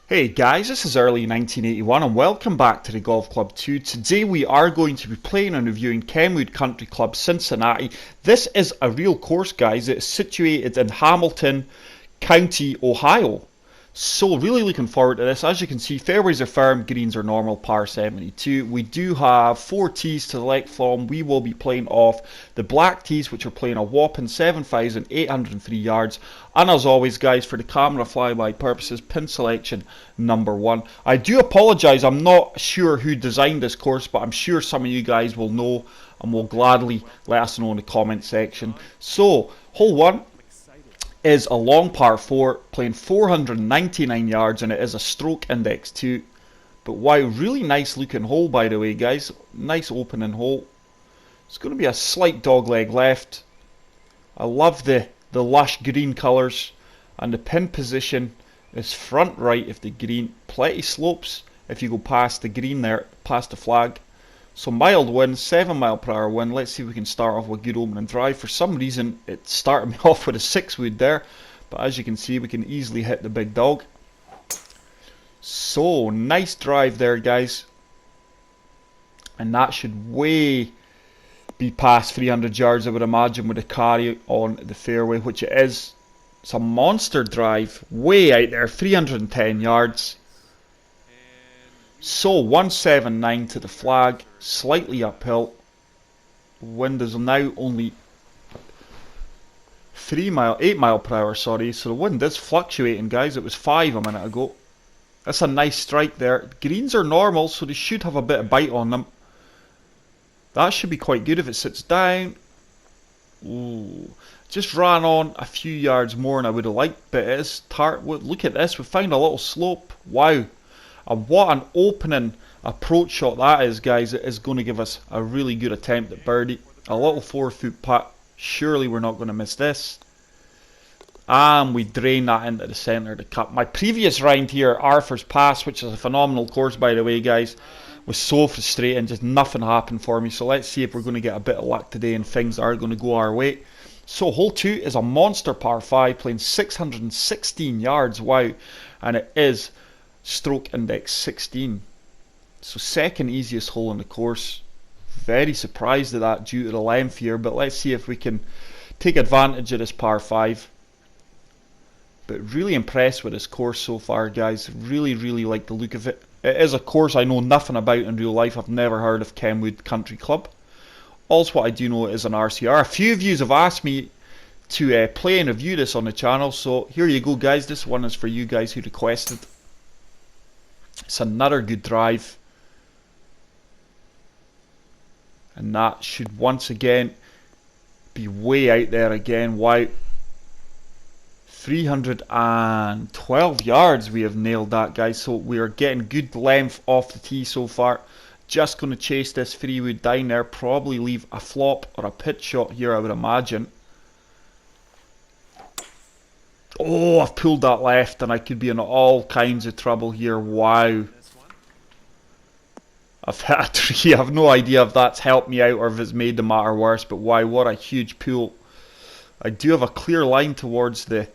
Hey guys, this is early 1981 and welcome back to the Golf Club 2. Today we are going to be playing and reviewing Kenwood Country Club, Cincinnati. This is a real course, guys. It is situated in Hamilton County, Ohio. So really looking forward to this. As you can see, fairways are firm, greens are normal, par 72. We do have 4 tees to the left from. We will be playing off the black tees, which are playing a whopping 7,803 yards. And as always, guys, for the camera flyby purposes, pin selection number 1. I do apologise, I'm not sure who designed this course, but I'm sure some of you guys will know and will gladly let us know in the comment section. So, hole 1 is a long par 4, playing 499 yards, and it is a stroke index 2. But wow, really nice looking hole, by the way, guys. Nice opening hole. It's going to be a slight dogleg left. I love the lush green colours, and the pin position is front right of the green. Plenty slopes if you go past the green there, past the flag. So mild wind, 7 mile per hour wind. Let's see if we can start off with a good opening drive. For some reason it started me off with a 6 wood there, but as you can see we can easily hit the big dog. So nice drive there, guys, and that should way be past 300 yards, I would imagine, with a carry on the fairway, which it is. It's a monster drive, way out there, 310 yards. So 179 to the flag, slightly uphill. Wind is now only 8 mile per hour, sorry. So the wind is fluctuating, guys. It was 5 a minute ago. That's a nice strike there. Greens are normal, so they should have a bit of bite on them. That should be quite good if it sits down. Ooh, just ran on a few yards more than I would have liked, but it is tart. Look at this, we found a little slope. Wow. And what an opening approach shot that is, guys. It is going to give us a really good attempt at birdie. A little 4-foot putt. Surely we're not going to miss this. And we drain that into the centre of the cup. My previous round here, Arthur's Pass, which is a phenomenal course, by the way, guys, was so frustrating. Just nothing happened for me. So let's see if we're going to get a bit of luck today and things are going to go our way. So hole 2 is a monster par 5, playing 616 yards. Wow. And it is stroke index 16. So second easiest hole in the course. Very surprised at that due to the length here, but let's see if we can take advantage of this par 5. But really impressed with this course so far, guys. Really like the look of it. It is a course I know nothing about in real life. I've never heard of Kenwood Country Club. Also, what I do know is an RCR. A few of you have asked me to play and review this on the channel, so here you go, guys. This one is for you guys who requested. It's another good drive, and that should once again be way out there again. Wow, 312 yards we have nailed that, guys. So we are getting good length off the tee so far. Just going to chase this 3-wood down there, probably leave a flop or a pitch shot here, I would imagine. Oh, I've pulled that left and I could be in all kinds of trouble here. Wow. I've hit a tree. I have no idea if that's helped me out or if it's made the matter worse. But wow, what a huge pull. I do have a clear line towards the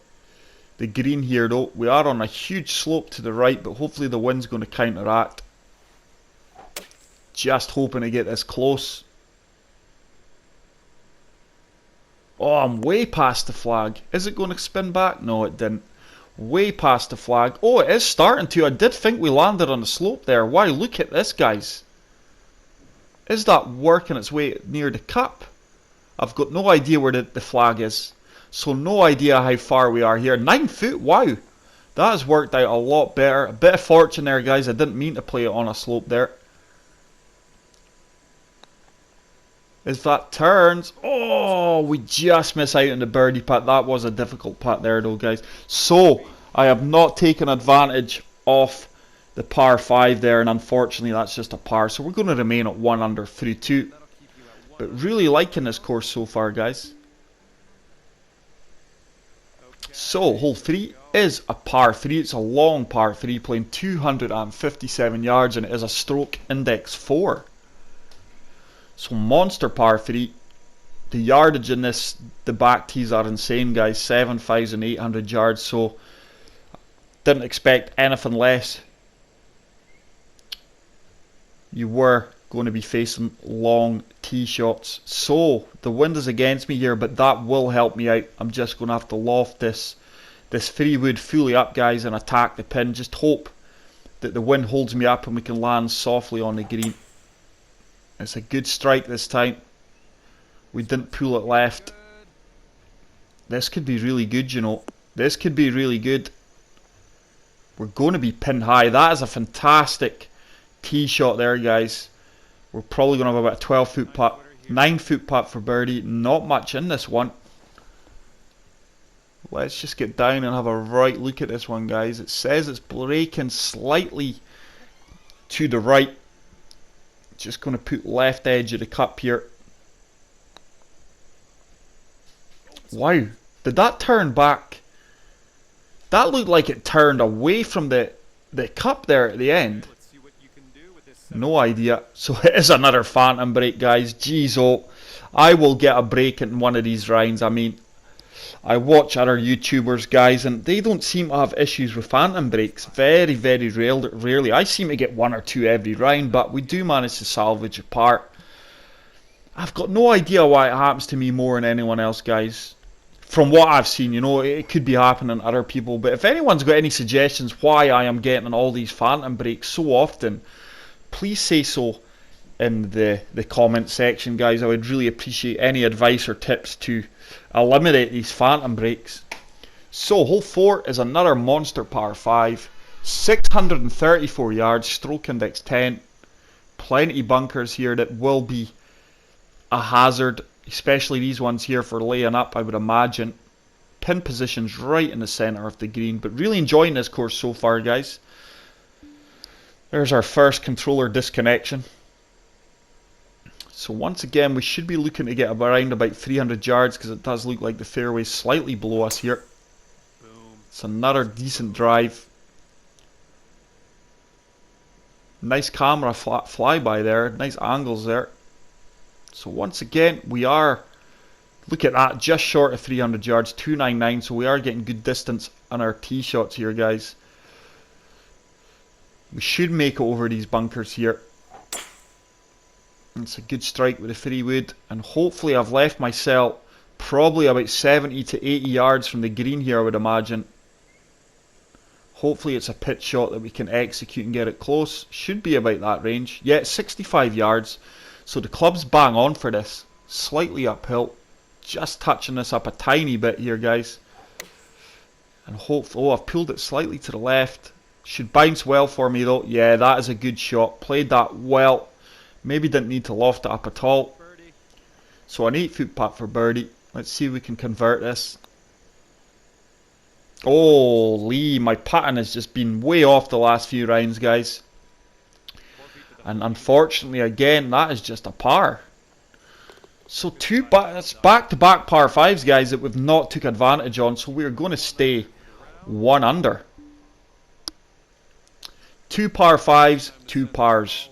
green here though. We are on a huge slope to the right, but hopefully the wind's going to counteract. Just hoping to get this close. Oh, I'm way past the flag. Is it going to spin back? No, it didn't. Way past the flag. Oh, it is starting to. I did think we landed on the slope there. Wow, look at this, guys. Is that working its way near the cup? I've got no idea where the flag is. So no idea how far we are here. 9 foot, wow. That has worked out a lot better. A bit of fortune there, guys. I didn't mean to play it on a slope there. If that turns, oh, we just miss out on the birdie putt. That was a difficult putt there though, guys. So I have not taken advantage of the par 5 there, and unfortunately that's just a par. So we're going to remain at 1 under through 2. But really liking this course so far, guys. So hole 3 is a par 3. It's a long par 3, playing 257 yards, and it is a stroke index 4. So monster par 3. The yardage in this, the back tees are insane, guys. 7,800 yards. So Didn't expect anything less. You were going to be facing long tee shots. So the wind is against me here, but that will help me out. I'm just going to have to loft this 3-wood fully up, guys, and attack the pin. Just hope that the wind holds me up and we can land softly on the green. It's a good strike this time. We didn't pull it left. This could be really good, you know. This could be really good. We're going to be pin high. That is a fantastic tee shot there, guys. We're probably going to have about a 12-foot putt. 9-foot putt for birdie. Not much in this one. Let's just get down and have a right look at this one, guys. It says it's breaking slightly to the right. Just going to put left edge of the cup here. Wow. Did that turn back? That looked like it turned away from the cup there at the end. No idea. So it is another phantom break, guys. Jeez, oh, I will get a break in one of these rounds. I mean, I watch other YouTubers, guys, and they don't seem to have issues with phantom breaks. Very, very rarely. I seem to get 1 or 2 every round, but we do manage to salvage a par. I've got no idea why it happens to me more than anyone else, guys. From what I've seen, you know, it could be happening to other people. But if anyone's got any suggestions why I am getting all these phantom breaks so often, please say so in the comment section, guys. I would really appreciate any advice or tips to eliminate these phantom breaks. So hole 4 is another monster par 5, 634 yards, stroke index 10. Plenty bunkers here that will be a hazard, especially these ones here for laying up, I would imagine. Pin positions right in the centre of the green, but really enjoying this course so far, guys. There's our first controller disconnection. So once again, we should be looking to get around about 300 yards because it does look like the fairway's slightly below us here. It's another decent drive. Nice camera flyby there, nice angles there. So once again, we are, look at that, just short of 300 yards, 299, so we are getting good distance on our tee shots here, guys. We should make it over these bunkers here. It's a good strike with a 3-wood, and hopefully I've left myself probably about 70 to 80 yards from the green here, I would imagine. Hopefully it's a pitch shot that we can execute and get it close. Should be about that range. Yeah, it's 65 yards. So the club's bang on for this. Slightly uphill. Just touching this up a tiny bit here, guys. And hopefully, oh, I've pulled it slightly to the left. Should bounce well for me though. Yeah, that is a good shot. Played that well. Maybe didn't need to loft it up at all. So an 8-foot putt for birdie. Let's see if we can convert this. Oh, Lee, my putting has just been way off the last few rounds, guys. And unfortunately, again, that is just a par. So that's back-to-back par 5s, guys, that we've not took advantage on. So we're going to stay 1 under. 2 par 5s, 2 pars.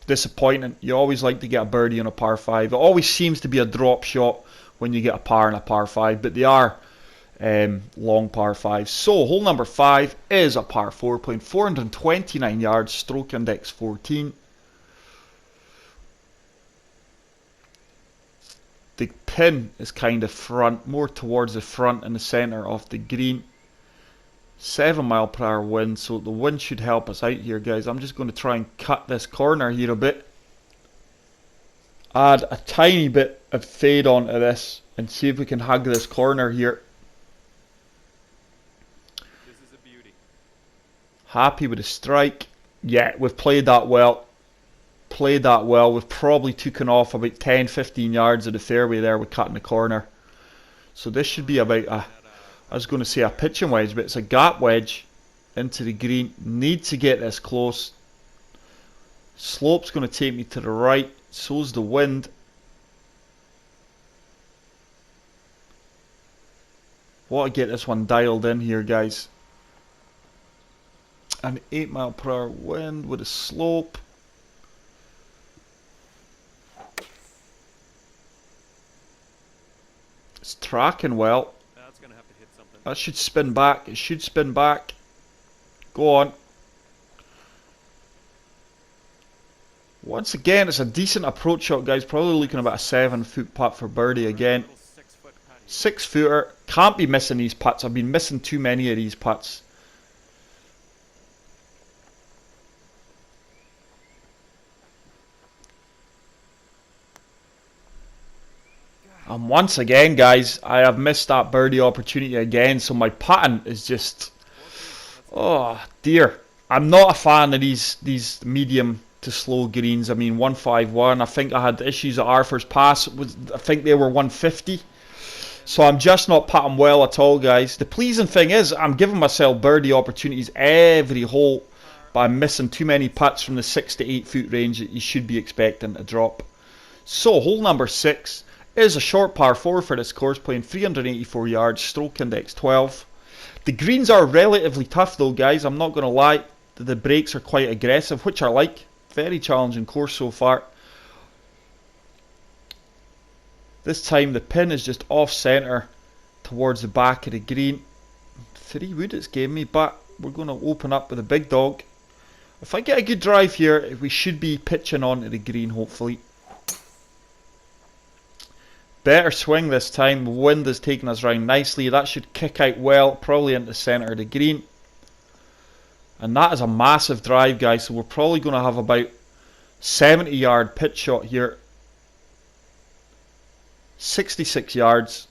Disappointing. You always like to get a birdie on a par 5. It always seems to be a drop shot when you get a par and a par 5, but they are long par 5s. So hole number 5 is a par 4, playing 429 yards, stroke index 14. The pin is kind of front, more towards the front and the centre of the green. 7 mile per hour wind, so the wind should help us out here, guys. I'm just going to try and cut this corner here a bit. Add a tiny bit of fade onto this and see if we can hug this corner here. This is a beauty. Happy with the strike. Yeah, we've played that well. Played that well. We've probably taken off about 10-15 yards of the fairway there with cutting the corner. So this should be about a, I was going to say a pitching wedge, but it's a gap wedge into the green. Need to get this close. Slope's going to take me to the right. So's the wind. Want to get this one dialed in here, guys. An 8 mile per hour wind with a slope. It's tracking well. That's gonna have to hit something. That should spin back. It should spin back. Go on. Once again, it's a decent approach shot, guys. Probably looking about a 7-foot putt for birdie again. 6-footer. Can't be missing these putts. I've been missing too many of these putts. And once again, guys, I have missed that birdie opportunity again. So my putting is just... oh, dear. I'm not a fan of these medium to slow greens. I mean, 151. I think I had issues at Arthur's Pass. I think they were 150. So I'm just not putting well at all, guys. The pleasing thing is I'm giving myself birdie opportunities every hole, but I'm missing too many putts from the 6 to 8 foot range that you should be expecting to drop. So hole number 6 is a short par 4 for this course, playing 384 yards, stroke index 12. The greens are relatively tough though, guys. I'm not going to lie. The breaks are quite aggressive, which I like. Very challenging course so far. This time the pin is just off centre towards the back of the green. 3 wood it's gave me, but we're going to open up with a big dog. If I get a good drive here, we should be pitching onto the green hopefully. Better swing this time. The wind is taking us round nicely. That should kick out well, probably into the centre of the green. And that is a massive drive, guys. So we're probably going to have about 70-yard pitch shot here. 66 yards,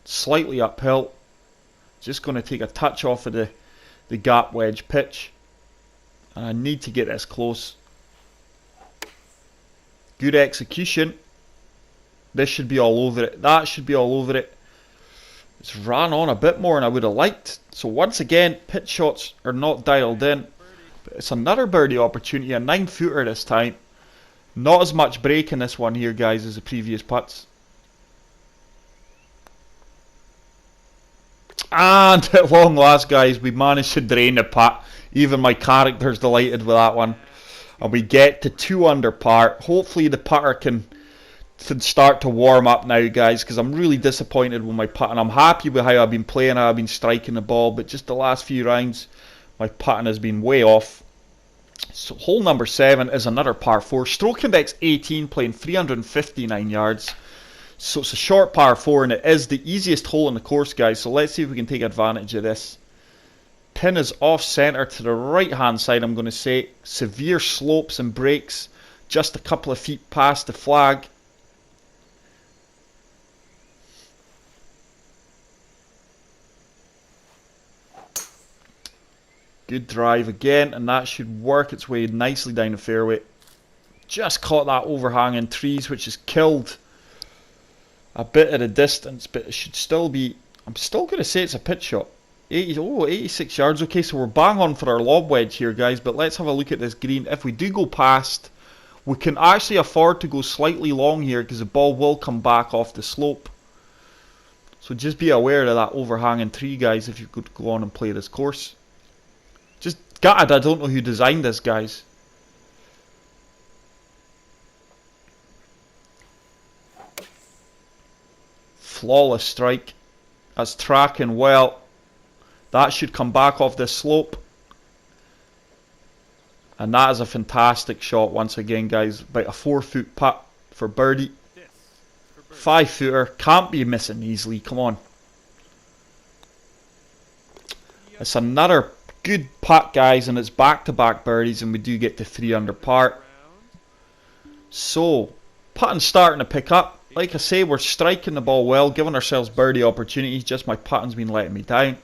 slightly uphill. Just going to take a touch off of the gap wedge pitch. And I need to get this close. Good execution. This should be all over it. That should be all over it. It's ran on a bit more than I would have liked. So once again, pitch shots are not dialed in. But it's another birdie opportunity, a 9-footer this time. Not as much break in this one here, guys, as the previous putts. And at long last, guys, we managed to drain the putt. Even my character's delighted with that one. And we get to 2 under par. Hopefully the putter can start to warm up now, guys, because I'm really disappointed with my putting. I'm happy with how I've been playing, how I've been striking the ball, but just the last few rounds, my putting has been way off. So hole number 7 is another par 4. Stroke index 18, playing 359 yards. So it's a short par 4, and it is the easiest hole in the course, guys. So let's see if we can take advantage of this. Pin is off centre to the right hand side, I'm going to say. Severe slopes and breaks, just a couple of feet past the flag. Good drive again, and that should work its way nicely down the fairway. Just caught that overhanging trees, which has killed a bit of the distance, but it should still be... I'm still going to say it's a pitch shot. 86 yards. Okay, so we're bang on for our lob wedge here, guys, but let's have a look at this green. If we do go past, we can actually afford to go slightly long here because the ball will come back off the slope. So just be aware of that overhanging tree, guys, if you could go on and play this course. Just gutted, I don't know who designed this, guys. Flawless strike. That's tracking well. That should come back off this slope. And that is a fantastic shot once again, guys. About a 4-foot putt for birdie. 5-footer. Can't be missing easily. Come on. It's another good putt, guys, and it's back-to-back birdies, and we do get to 3 under par. So, putting's starting to pick up. Like I say, we're striking the ball well, giving ourselves birdie opportunities. Just my putting's been letting me down.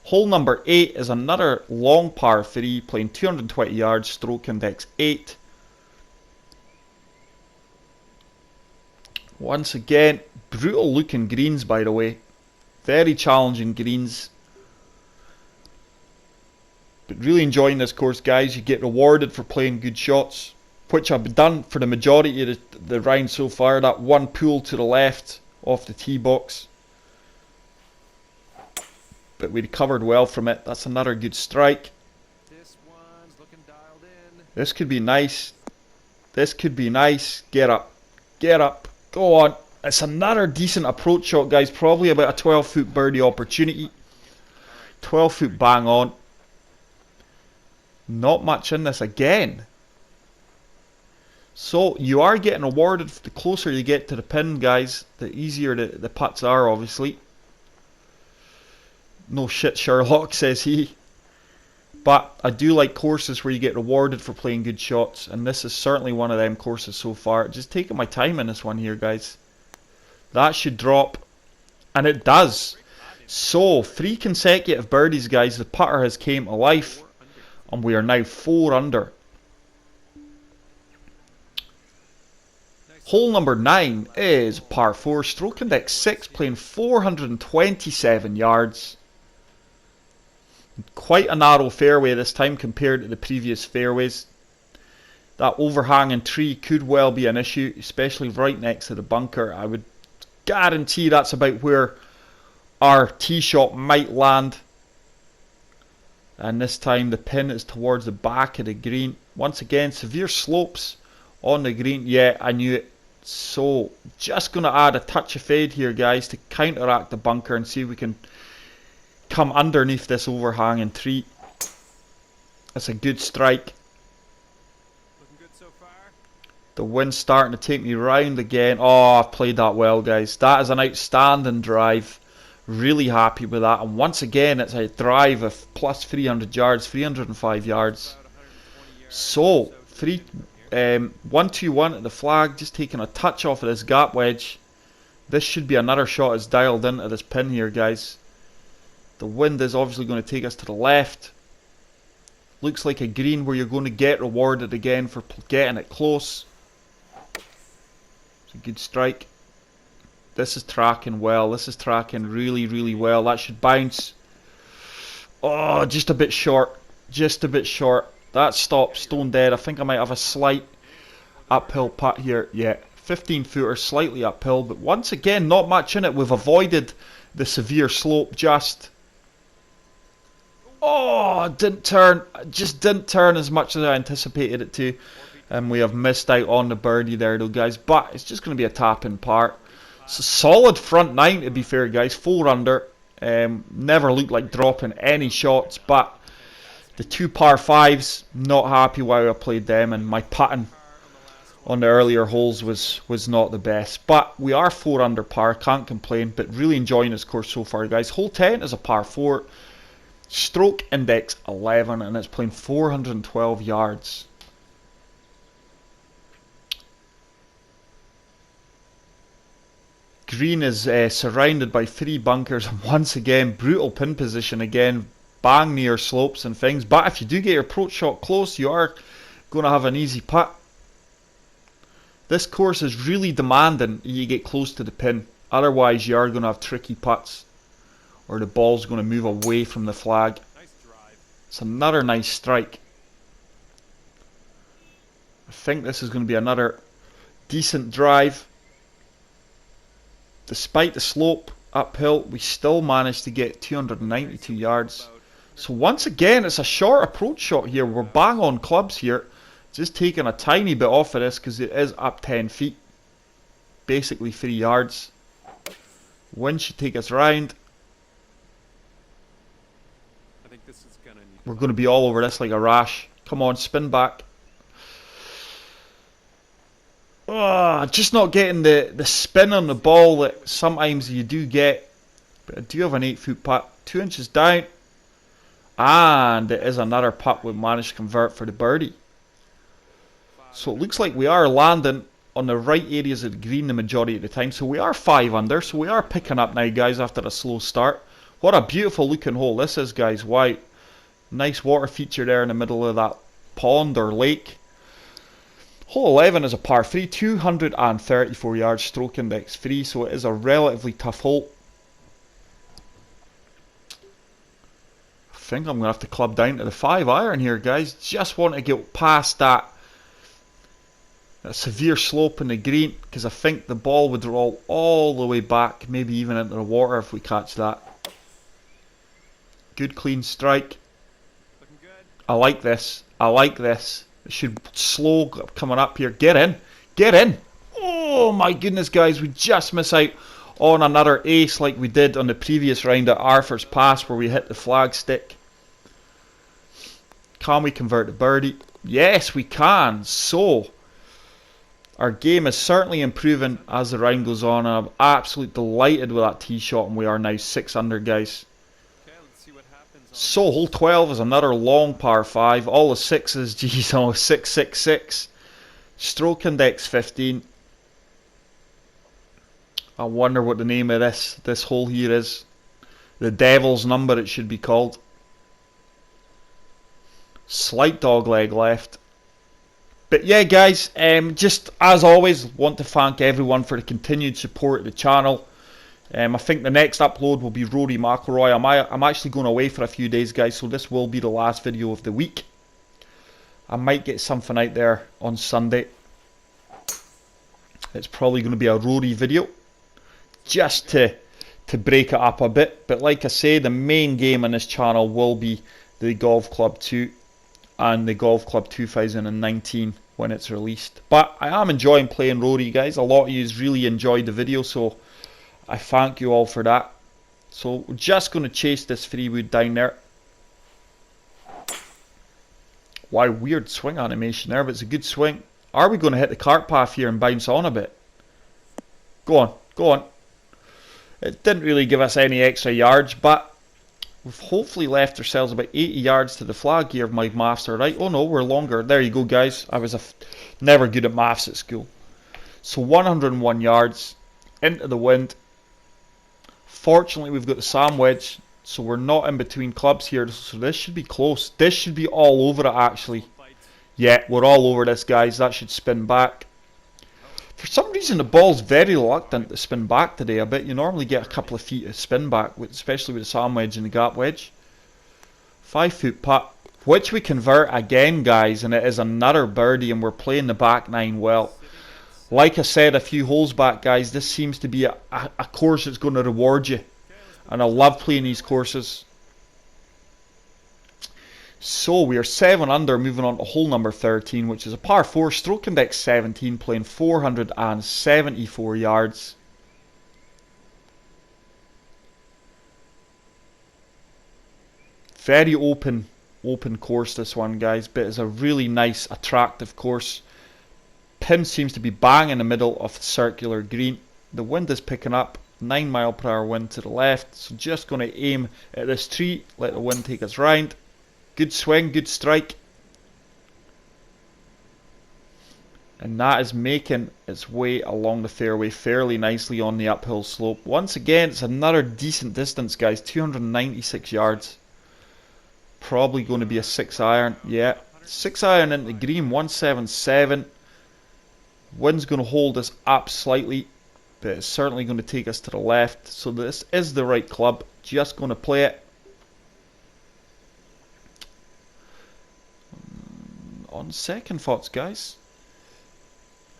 Hole number 8 is another long par 3, playing 220 yards, stroke index 8. Once again, brutal looking greens, by the way. Very challenging greens. But really enjoying this course, guys. You get rewarded for playing good shots, which I've done for the majority of the round so far. That one pull to the left off the tee box. But we recovered well from it. That's another good strike. This one's looking dialed in. This could be nice. This could be nice. Get up. Get up. Go on. It's another decent approach shot, guys. Probably about a 12-foot birdie opportunity. 12-foot bang on. Not much in this again. So you are getting rewarded the closer you get to the pin, guys. The easier the putts are, obviously. No shit, Sherlock, says he. But I do like courses where you get rewarded for playing good shots, and this is certainly one of them courses so far. Just taking my time in this one here, guys. That should drop, and it does. So 3 consecutive birdies, guys. The putter has came to life, and we are now 4 under. Hole number 9 is par 4, stroke index 6, playing 427 yards. Quite a narrow fairway this time compared to the previous fairways. That overhanging tree could well be an issue, especially right next to the bunker. I would guarantee that's about where our tee shot might land. And this time the pin is towards the back of the green. Once again, severe slopes on the green. Yeah, I knew it. So just going to add a touch of fade here, guys, to counteract the bunker and see if we can come underneath this overhanging tree. That's a good strike. Looking good so far. The wind's starting to take me round again. Oh, I've played that well, guys. That is an outstanding drive. Really happy with that. And once again, it's a drive of plus 300 yards, 305 yards. So, 1-2-1 at the flag, just taking a touch off of this gap wedge. This should be another shot as dialed into this pin here, guys. The wind is obviously going to take us to the left. Looks like a green where you're going to get rewarded again for getting it close. It's a good strike. This is tracking well. This is tracking really, really well. That should bounce. Oh, just a bit short. Just a bit short. That stopped stone dead. I think I might have a slight uphill putt here. Yeah, 15 footer, slightly uphill. But once again, not much in it. We've avoided the severe slope just. Oh, didn't turn. Just didn't turn as much as I anticipated it to. And we have missed out on the birdie there though, guys. But it's just going to be a tap-in par. It's a solid front 9 to be fair, guys. 4 under. Never looked like dropping any shots, but the 2 par 5s, not happy why I played them, and my putting on the earlier holes was not the best. But we are 4 under par, can't complain, but really enjoying this course so far, guys. Hole 10 is a par 4, stroke index 11, and it's playing 412 yards. Green is surrounded by 3 bunkers, and once again, brutal pin position again, bang near slopes and things. But if you do get your approach shot close, you are going to have an easy putt. This course is really demanding you get close to the pin, otherwise you are going to have tricky putts, or the ball's going to move away from the flag. Nice drive. It's another nice strike. I think this is going to be another decent drive. Despite the slope uphill, we still managed to get 292 yards. So once again, it's a short approach shot here. We're bang on clubs here. Just taking a tiny bit off of this because it is up 10 feet. Basically 3 yards. Wind should take us round. I think this is gonna need. We're going to be all over this like a rash. Come on, spin back. Oh, just not getting the spin on the ball that sometimes you do get. But I do have an 8-foot putt. 2 inches down. And it is another putt we managed to convert for the birdie. So it looks like we are landing on the right areas of the green the majority of the time. So we are 5 under. So we are picking up now, guys, after a slow start. What a beautiful looking hole this is, guys. Wow. Nice water feature there in the middle of that pond or lake. Hole 11 is a par 3, 234 yards, stroke index 3, so it is a relatively tough hole. I think I'm going to have to club down to the 5 iron here, guys. Just want to get past that severe slope in the green, because I think the ball would roll all the way back, maybe even into the water if we catch that. Good clean strike. Looking good. I like this. I like this. It should slow coming up here. Get in. Get in. Oh my goodness, guys. We just miss out on another ace like we did on the previous round at Arthur's Pass where we hit the flag stick. Can we convert to birdie? Yes, we can. So, our game is certainly improving as the round goes on. And I'm absolutely delighted with that tee shot, and we are now 6 under, guys. Okay, let's see what happens on So, hole 12 is another long par 5. All the sixes, geez, oh, 666. Stroke index 15. I wonder what the name of this hole here is. The Devil's Number, it should be called. Slight dog leg left. But yeah, guys, just as always, want to thank everyone for the continued support of the channel. I think the next upload will be Rory McIlroy. I'm actually going away for a few days, guys, so this will be the last video of the week. I might get something out there on Sunday. It's probably going to be a Rory video, just to break it up a bit. But like I say, the main game on this channel will be the Golf Club 2 and the Golf Club 2019 when it's released. But I am enjoying playing Rory, guys. A lot of you really enjoyed the video, so I thank you all for that. So we're just going to chase this 3-wood down there. Wow, weird swing animation there, but it's a good swing. Are we going to hit the cart path here and bounce on a bit? Go on, go on. It didn't really give us any extra yards, but we've hopefully left ourselves about 80 yards to the flag here, if my maths are right. Oh no, we're longer. There you go, guys. I was never good at maths at school. So 101 yards into the wind. Fortunately, we've got the sand wedge, so we're not in between clubs here. So this should be close. This should be all over it, actually. Yeah, we're all over this, guys. That should spin back. For some reason, the ball's very reluctant to spin back today a bit. You normally get a couple of feet of spin back, especially with the sand wedge and the gap wedge. 5-foot putt, which we convert again, guys, and it is another birdie, and we're playing the back nine well. Like I said a few holes back, guys, this seems to be a course that's going to reward you, and I love playing these courses. So we are 7 under, moving on to hole number 13, which is a par 4, stroke index 17, playing 474 yards. Very open course, this one, guys, but it's a really nice, attractive course. Pin seems to be bang in the middle of the circular green. The wind is picking up, 9 mile/hour wind to the left, so just going to aim at this tree, let the wind take us round. Good swing, good strike. And that is making its way along the fairway fairly nicely on the uphill slope. Once again, it's another decent distance, guys. 296 yards. Probably going to be a 6-iron. Yeah, 6-iron into green, 177. Wind's going to hold us up slightly, but it's certainly going to take us to the left. So this is the right club. Just going to play it. On second thoughts, guys,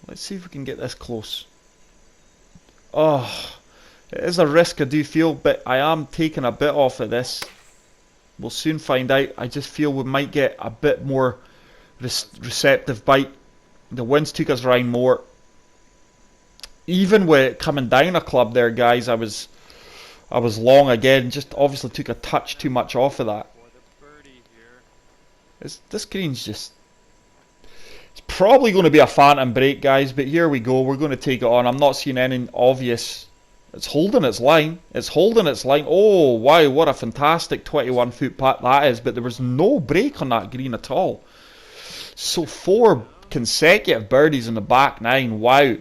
let's see if we can get this close. Oh, it is a risk, I do feel, but I am taking a bit off of this. We'll soon find out. I just feel we might get a bit more receptive bite. The winds took us around more. Even with coming down a club there, guys, I was long again. Just obviously took a touch too much off of that. This green's just... It's probably going to be a phantom break, guys, but here we go. We're going to take it on. I'm not seeing anything obvious. It's holding its line. It's holding its line. Oh, wow, what a fantastic 21-foot putt that is. But there was no break on that green at all. So 4 consecutive birdies in the back nine. Wow,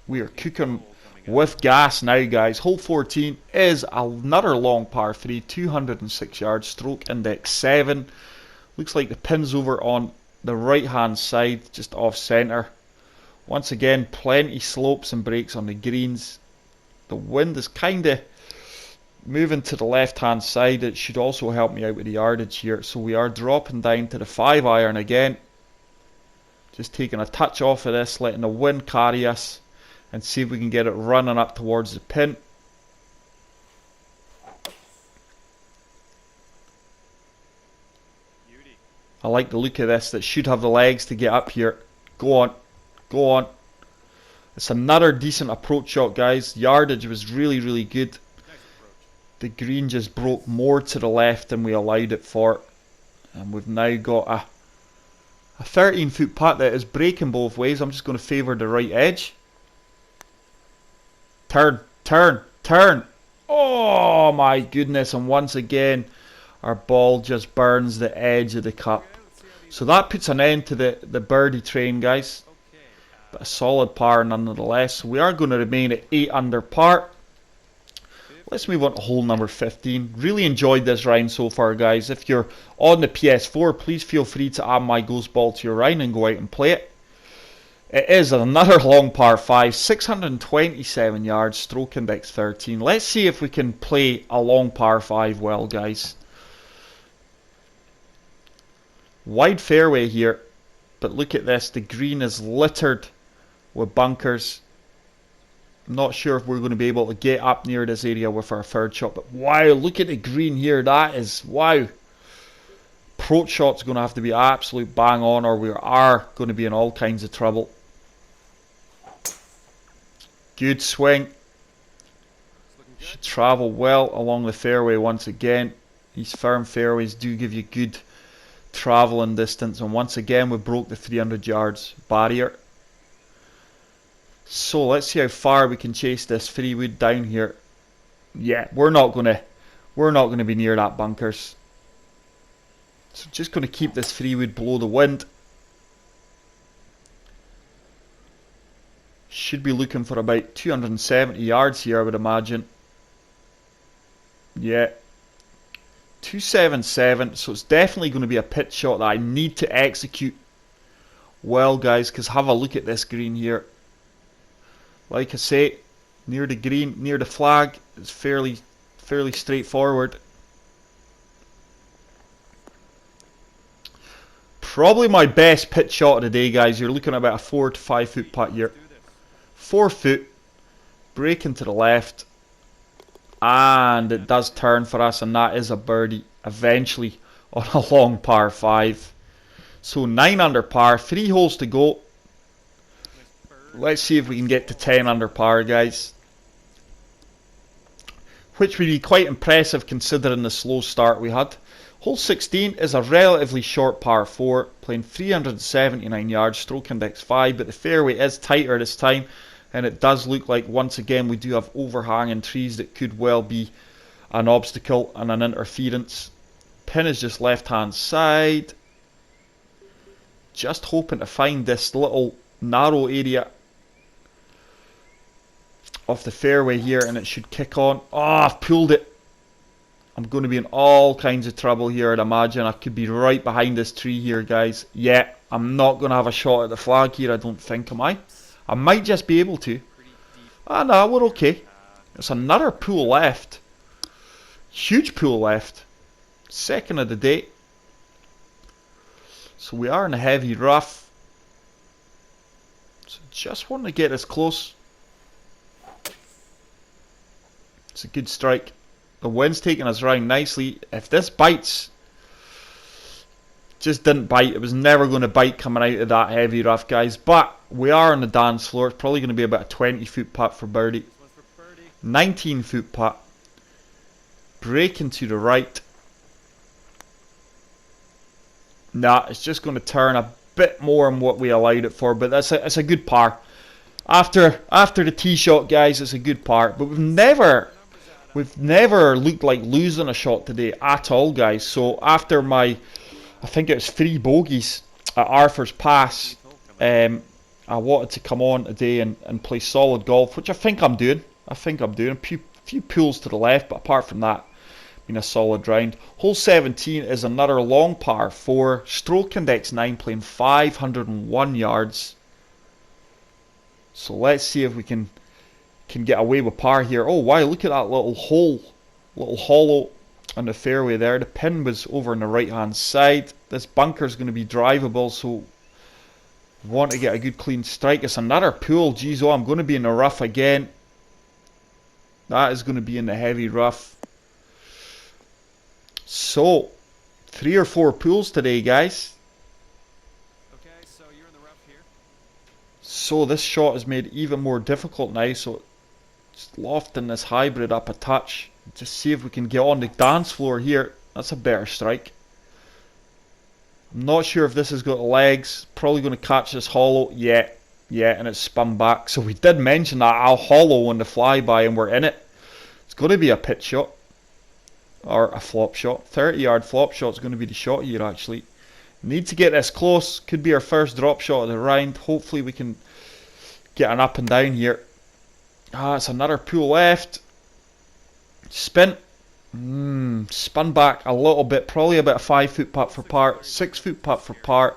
we are cooking with gas now, guys. Hole 14 is another long par 3, 206 yards, stroke index 7. Looks like the pin's over on the right hand side, just off centre. Once again, plenty slopes and breaks on the greens. The wind is kind of moving to the left hand side. It should also help me out with the yardage here. So we are dropping down to the 5-iron again. Just taking a touch off of this, letting the wind carry us, and see if we can get it running up towards the pin. I like the look of this. That should have the legs to get up here. Go on. Go on. It's another decent approach shot, guys. Yardage was really, really good. The green just broke more to the left than we allowed it for. And we've now got a 13-foot putt that is breaking both ways. I'm just going to favour the right edge. Turn, turn, turn. Oh my goodness, and once again our ball just burns the edge of the cup. So that puts an end to the birdie train, guys. But a solid par nonetheless. So we are going to remain at 8 under par. Let's move on to hole number 15. Really enjoyed this round so far, guys. If you're on the PS4, please feel free to add my ghost ball to your round and go out and play it. It is another long par 5, 627 yards, stroke index 13. Let's see if we can play a long par 5 well, guys. Wide fairway here, but look at this. The green is littered with bunkers. I'm not sure if we're going to be able to get up near this area with our third shot, but wow, look at the green here. That is, wow. Approach shot's going to have to be absolute bang on, or we are going to be in all kinds of trouble. Good swing. Should travel well along the fairway once again. These firm fairways do give you good travelling distance, and once again we broke the 300 yards barrier. So let's see how far we can chase this 3-wood down here. Yeah, we're not gonna be near that bunkers. So just gonna keep this 3-wood below the wind. Should be looking for about 270 yards here, I would imagine. Yeah, 277. So it's definitely going to be a pitch shot that I need to execute well, guys. Because have a look at this green here. Like I say, near the green, near the flag, it's fairly straightforward. Probably my best pitch shot of the day, guys. You're looking at about a 4 to 5 foot putt here. 4 foot, breaking to the left, and it does turn for us, and that is a birdie eventually on a long par 5. So 9 under par, 3 holes to go. Let's see if we can get to 10 under par, guys, which would be quite impressive considering the slow start we had. Hole 16 is a relatively short par 4, playing 379 yards, stroke index 5, but the fairway is tighter this time, and it does look like once again we do have overhanging trees that could well be an obstacle and an interference. Pin is just left hand side. Just hoping to find this little narrow area of the fairway here, and it should kick on. Oh, I've pulled it. I'm going to be in all kinds of trouble here, I'd imagine. I could be right behind this tree here, guys. Yeah, I'm not going to have a shot at the flag here, I don't think, am I? I might just be able to. Ah, no, we're okay. There's another pool left. Huge pool left. Second of the day. So we are in a heavy rough. So just want to get as close. It's a good strike. The wind's taking us around nicely. If this bites, just didn't bite. It was never going to bite coming out of that heavy rough, guys. But we are on the dance floor. It's probably going to be about a 20-foot putt for birdie. 19-foot putt. Breaking to the right. Nah, it's just going to turn a bit more than what we allowed it for. But it's a good par. After the tee shot, guys, it's a good par. But we've never looked like losing a shot today at all, guys. So after my, I think it was 3 bogeys at Arthur's Pass, I wanted to come on today and play solid golf, which I think I'm doing. A few pulls to the left, but apart from that, been a solid round. Hole 17 is another long par 4, stroke index 9, playing 501 yards. So let's see if we can get away with par here. Oh wow, look at that little hole, little hollow on the fairway there. The pin was over on the right hand side. This bunker is going to be drivable, so want to get a good clean strike. It's another pool. Geez, oh, I'm going to be in the rough again. That is going to be in the heavy rough. So 3 or 4 pools today, guys. Okay, so you're in the rough here. So this shot is made even more difficult now, so just lofting this hybrid up a touch. Just see if we can get on the dance floor here. That's a better strike. I'm not sure if this has got legs. Probably going to catch this hollow. Yeah, yeah, and it's spun back. So we did mention that I'll hollow on the flyby, and we're in it. It's going to be a pitch shot. Or a flop shot. 30-yard flop shot is going to be the shot here, actually. Need to get this close. Could be our first drop shot of the round. Hopefully we can get an up and down here. Ah, it's another pull left. Spin. Spun back a little bit. Probably about a 5-foot putt for par. 6-foot putt for par.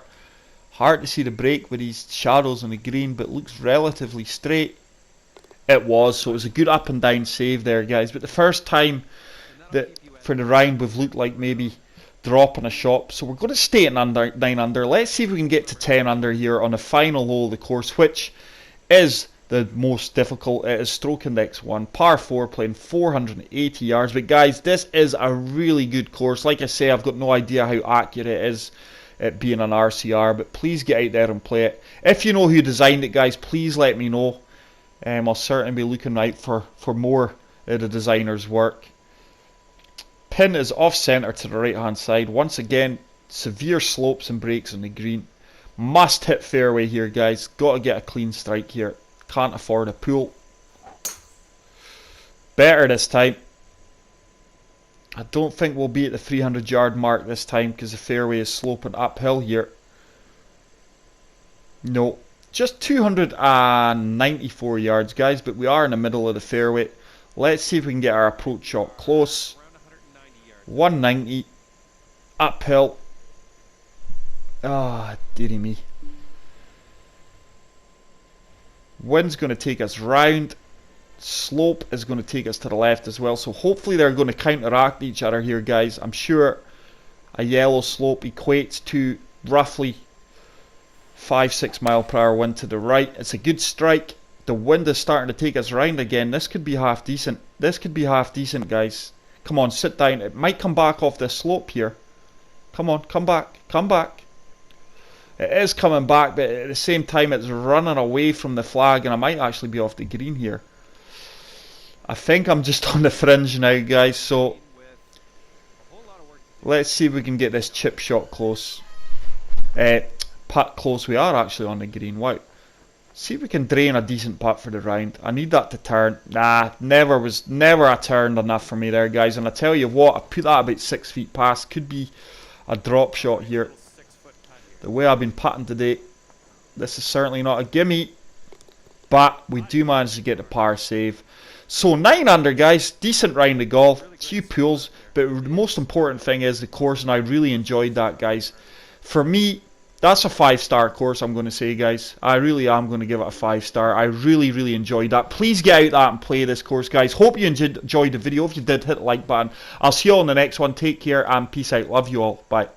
Hard to see the break with these shadows on the green, but looks relatively straight. It was, so it was a good up and down save there, guys. But the first time that for the round we've looked like maybe dropping a shot. So we're going to stay at 9 under. Let's see if we can get to 10 under here on the final hole of the course, which is the most difficult. It is stroke index 1, par 4, playing 480 yards. But guys, this is a really good course. Like I say, I've got no idea how accurate it is, it being an RCR, but please get out there and play it. If you know who designed it, guys, please let me know. I'll certainly be looking out for more of the designer's work. Pin is off centre to the right hand side. Once again, severe slopes and breaks on the green. Must hit fairway here, guys. Got to get a clean strike here. Can't afford a pull. Better this time. I don't think we'll be at the 300 yard mark this time because the fairway is sloping uphill here. No, just 294 yards, guys, but we are in the middle of the fairway. Let's see if we can get our approach shot close. 190 uphill. Ah, dearie me. Wind's going to take us round. Slope is going to take us to the left as well. So hopefully they're going to counteract each other here, guys. I'm sure a yellow slope equates to roughly 5-6 mile per hour wind to the right. It's a good strike. The wind is starting to take us round again. This could be half decent. This could be half decent, guys. Come on, sit down. It might come back off this slope here. Come on, come back. Come back. It is coming back, but at the same time it's running away from the flag, and I might actually be off the green here. I think I'm just on the fringe now, guys, so let's see if we can get this chip shot close. Putt close. We are actually on the green. Wow. See if we can drain a decent putt for the round. I need that to turn. Nah, never a turn enough for me there, guys. And I tell you what, I put that about 6 feet past. Could be a drop shot here. The way I've been putting today, this is certainly not a gimme. But we do manage to get the par save. So 9 under, guys. Decent round of golf. A few pools. But the most important thing is the course, and I really enjoyed that, guys. For me, that's a 5-star course, I'm going to say, guys. I really am going to give it a 5-star. I really, really enjoyed that. Please get out there and play this course, guys. Hope you enjoyed the video. If you did, hit the like button. I'll see you all in the next one. Take care and peace out. Love you all. Bye.